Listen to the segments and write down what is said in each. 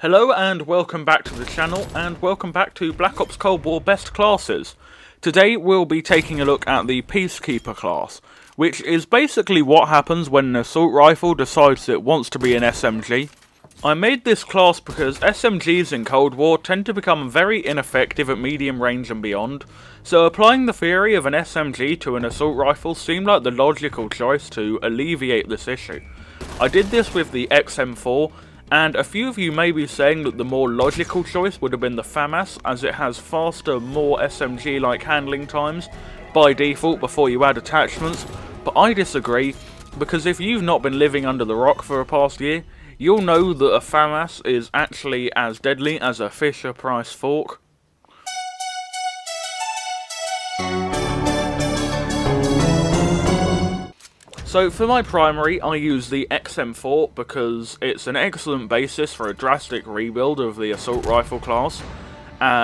Hello and welcome back to the channel, and welcome back to Black Ops Cold War Best Classes. Today we'll be taking a look at the Peacekeeper class, which is basically what happens when an assault rifle decides it wants to be an SMG. I made this class because SMGs in Cold War tend to become very ineffective at medium range and beyond, so applying the theory of an SMG to an assault rifle seemed like the logical choice to alleviate this issue. I did this with the XM4, and a few of you may be saying that the more logical choice would have been the FAMAS, as it has faster, more SMG-like handling times by default before you add attachments, but I disagree, because if you've not been living under the rock for the past year, you'll know that a FAMAS is actually as deadly as a Fisher-Price fork. So for my primary, I use the XM4 because it's an excellent basis for a drastic rebuild of the assault rifle class,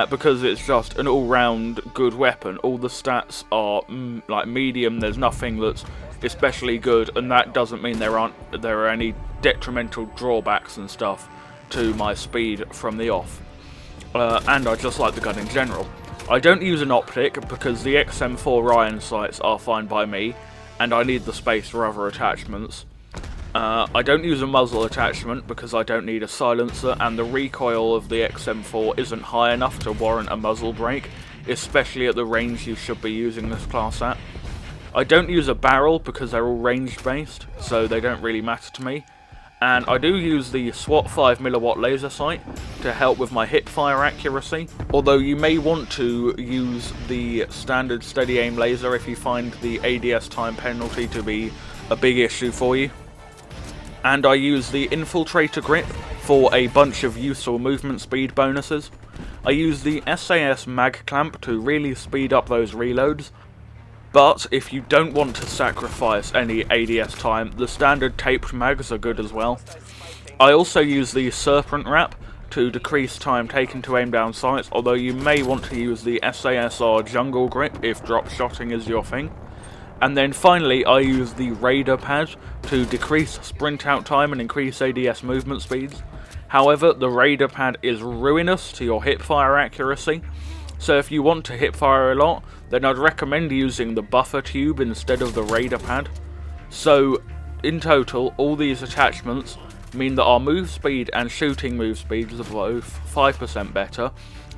because it's just an all-round good weapon. All the stats are like medium, there's nothing that's especially good, and that doesn't mean there are any detrimental drawbacks and stuff to my speed from the off. And I just like the gun in general. I don't use an optic because the XM4 Ryan sights are fine by me, and I need the space for other attachments. I don't use a muzzle attachment because I don't need a silencer, and the recoil of the XM4 isn't high enough to warrant a muzzle brake, especially at the range you should be using this class at. I don't use a barrel because they're all range based, so they don't really matter to me. And I do use the SWAT 5mm laser sight to help with my hip fire accuracy, although you may want to use the standard steady aim laser if you find the ADS time penalty to be a big issue for you. And I use the infiltrator grip for a bunch of useful movement speed bonuses. I use the SAS mag clamp to really speed up those reloads. But if you don't want to sacrifice any ADS time, the standard taped mags are good as well. I also use the Serpent Wrap to decrease time taken to aim down sights, although you may want to use the SASR Jungle Grip if drop shotting is your thing. And then finally I use the Raider Pad to decrease sprint out time and increase ADS movement speeds. However, the Raider Pad is ruinous to your hip fire accuracy, so if you want to hip fire a lot, then I'd recommend using the buffer tube instead of the Raider Pad. So, in total, all these attachments mean that our move speed and shooting move speeds are both 5% better.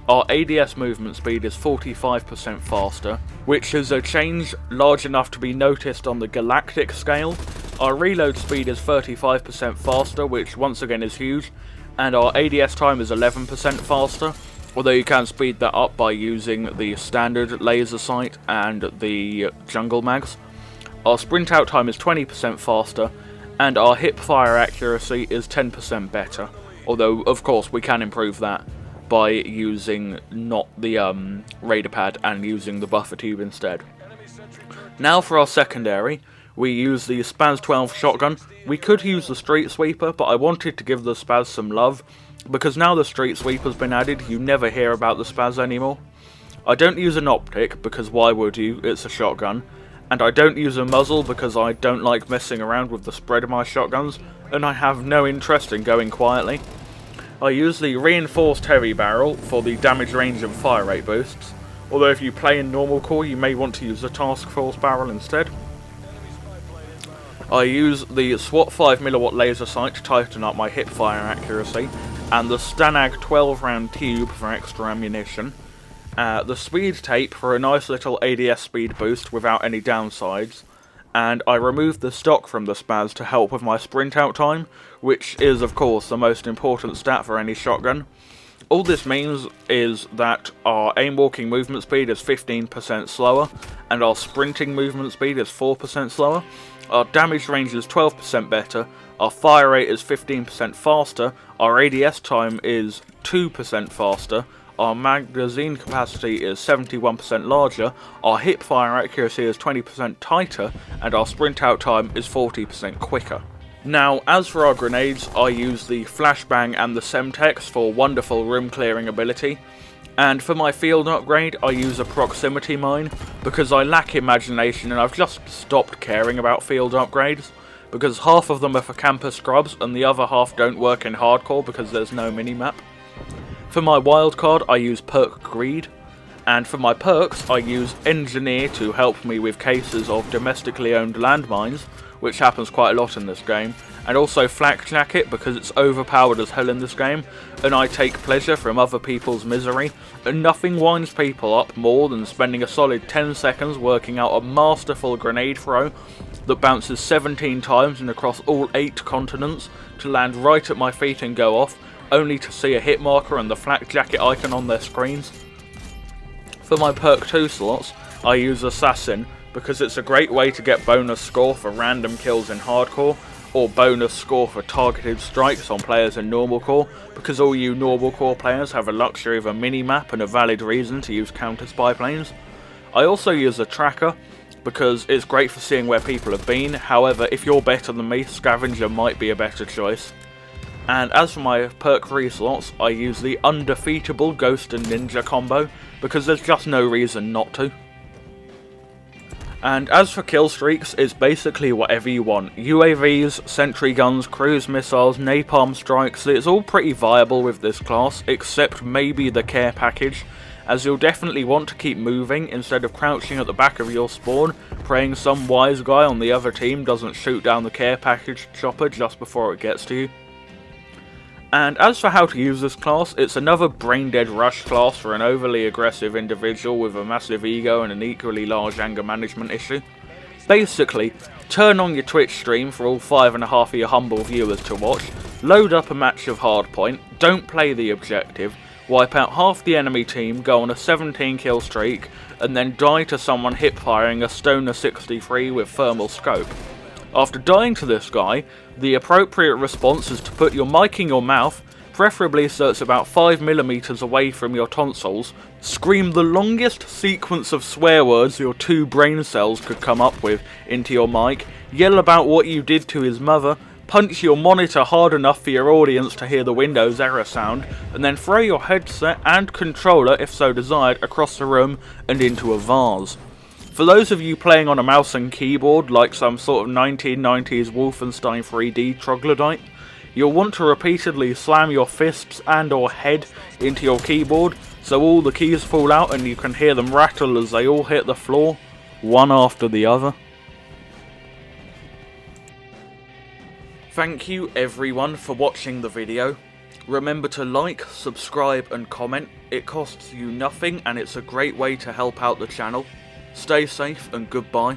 Our ADS movement speed is 45% faster, which is a change large enough to be noticed on the galactic scale. Our reload speed is 35% faster, which once again is huge, and our ADS time is 11% faster. Although you can speed that up by using the standard laser sight and the jungle mags. Our sprint out time is 20% faster, and our hip fire accuracy is 10% better. Although, of course, we can improve that by using not the Raider Pad and using the buffer tube instead. Now for our secondary, we use the Spaz 12 shotgun. We could use the Street Sweeper, but I wanted to give the Spaz some love, because now the Street Sweeper's been added, you never hear about the Spaz anymore. I don't use an optic, because why would you, it's a shotgun. And I don't use a muzzle because I don't like messing around with the spread of my shotguns, and I have no interest in going quietly. I use the reinforced heavy barrel for the damage range and fire rate boosts, although if you play in normal core you may want to use the task force barrel instead. I use the SWAT 5mm laser sight to tighten up my hip fire accuracy, and the Stanag 12 round tube for extra ammunition, the speed tape for a nice little ADS speed boost without any downsides, and I removed the stock from the Spaz to help with my sprint out time, which is of course the most important stat for any shotgun. All this means is that our aim walking movement speed is 15% slower, and our sprinting movement speed is 4% slower. Our damage range is 12% better, our fire rate is 15% faster, our ADS time is 2% faster, our magazine capacity is 71% larger, our hip fire accuracy is 20% tighter, and our sprint out time is 40% quicker. Now, as for our grenades, I use the Flashbang and the Semtex for wonderful room clearing ability. And for my field upgrade, I use a proximity mine, because I lack imagination and I've just stopped caring about field upgrades. because half of them are for camper scrubs and the other half don't work in hardcore because there's no minimap. For my wildcard I use perk Greed, and for my perks I use Engineer to help me with cases of domestically owned landmines, which happens quite a lot in this game, and also Flak Jacket because it's overpowered as hell in this game, and I take pleasure from other people's misery, and nothing winds people up more than spending a solid 10 seconds working out a masterful grenade throw that bounces 17 times and across all 8 continents to land right at my feet and go off, only to see a hit marker and the Flak Jacket icon on their screens. For my perk 2 slots, I use Assassin because it's a great way to get bonus score for random kills in hardcore, or bonus score for targeted strikes on players in normal core, because all you normal core players have a luxury of a mini-map and a valid reason to use counter spy planes. I also use a tracker because it's great for seeing where people have been, however if you're better than me, Scavenger might be a better choice. And as for my perk 3 slots, I use the undefeatable Ghost and Ninja combo, because there's just no reason not to. And as for kill streaks, it's basically whatever you want. UAVs, sentry guns, cruise missiles, napalm strikes, it's all pretty viable with this class, except maybe the care package, as you'll definitely want to keep moving instead of crouching at the back of your spawn, praying some wise guy on the other team doesn't shoot down the care package chopper just before it gets to you. And as for how to use this class, it's another brain-dead rush class for an overly aggressive individual with a massive ego and an equally large anger management issue. Basically, turn on your Twitch stream for all 5.5 of your humble viewers to watch, load up a match of Hardpoint, don't play the objective, wipe out half the enemy team, go on a 17 kill streak, and then die to someone hip-firing a Stoner 63 with thermal scope. After dying to this guy, the appropriate response is to put your mic in your mouth, preferably so it's about 5mm away from your tonsils, scream the longest sequence of swear words your 2 brain cells could come up with into your mic, yell about what you did to his mother, punch your monitor hard enough for your audience to hear the Windows error sound, and then throw your headset and controller, if so desired, across the room and into a vase. For those of you playing on a mouse and keyboard like some sort of 1990s Wolfenstein 3D troglodyte, you'll want to repeatedly slam your fists and or head into your keyboard so all the keys fall out and you can hear them rattle as they all hit the floor, one after the other. Thank you everyone for watching the video. Remember to like, subscribe and comment. It costs you nothing and it's a great way to help out the channel. Stay safe and goodbye.